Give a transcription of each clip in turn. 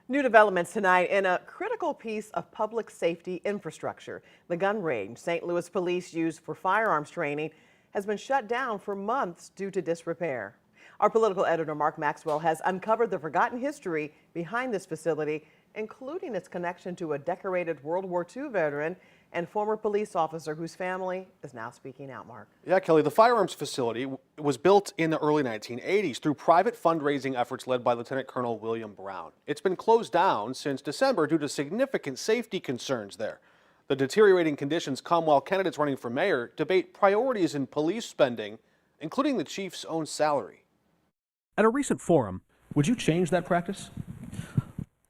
New developments tonight in a critical piece of public safety infrastructure. The gun range St. Louis police use for firearms training has been shut down for months due to disrepair. Our political editor Mark Maxwell has uncovered the forgotten history behind this facility, including its connection to a decorated World War II veteran and former police officer whose family is now speaking out. Mark. Yeah, Kelly, the firearms facility was built in the early 1980s through private fundraising efforts led by Lieutenant Colonel William Brown. It's been closed down since December due to significant safety concerns there. The deteriorating conditions come while candidates running for mayor debate priorities in police spending, including the chief's own salary. At a recent forum, would you change that practice?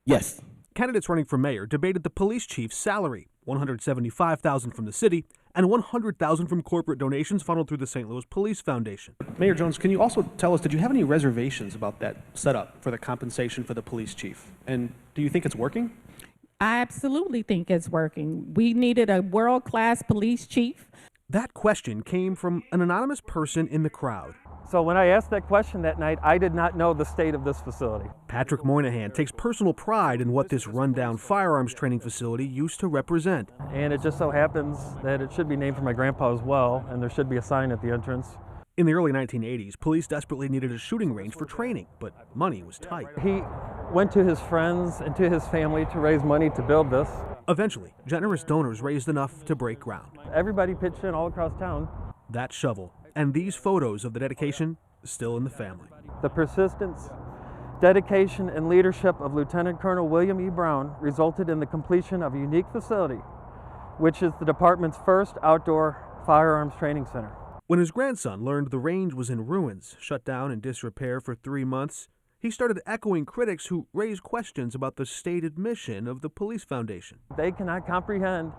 Yes. Candidates running for mayor debated the police chief's salary, $175,000 from the city and $100,000 from corporate donations funneled through the St. Louis Police Foundation. Mayor Jones, can you also tell us, did you have any reservations about that setup for the compensation for the police chief? And do you think it's working? I absolutely think it's working. We needed a world-class police chief. That question came from an anonymous person in the crowd. So when I asked that question that night, I did not know the state of this facility. Patrick Moynihan takes personal pride in what this rundown firearms training facility used to represent. And it just so happens that it should be named for my grandpa as well, and there should be a sign at the entrance. In the early 1980s, police desperately needed a shooting range for training, but money was tight. He went to his friends and to his family to raise money to build this. Eventually, generous donors raised enough to break ground. Everybody pitched in all across town. That shovel and these photos of the dedication still in the family. The persistence, dedication, and leadership of Lieutenant Colonel William E. Brown resulted in the completion of a unique facility, which is the department's first outdoor firearms training center. When his grandson learned the range was in ruins, shut down in disrepair for 3 months, he started echoing critics who raised questions about the stated mission of the police foundation. They cannot comprehend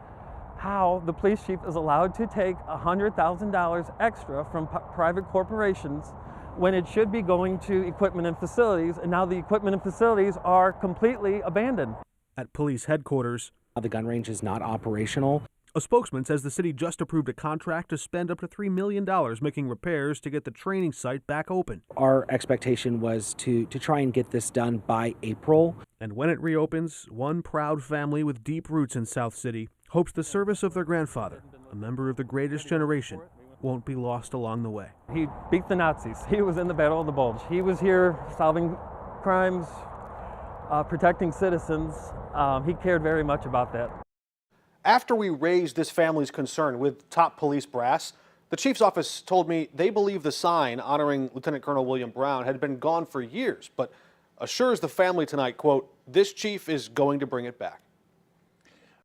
how the police chief is allowed to take $100,000 extra from private corporations when it should be going to equipment and facilities, and now the equipment and facilities are completely abandoned. At police headquarters, The gun range is not operational. a spokesman says the city just approved a contract to spend up to $3 million making repairs to get the training site back open. Our expectation was to try and get this done by April. And when it reopens, one proud family with deep roots in South City hopes the service of their grandfather, a member of the greatest generation, won't be lost along the way. He beat the Nazis. He was in the Battle of the Bulge. He was here solving crimes, protecting citizens. He cared very much about that. After we raised this family's concern with top police brass, the chief's office told me they believe the sign honoring Lieutenant Colonel William Brown had been gone for years, but assures the family tonight, quote, "This chief is going to bring it back."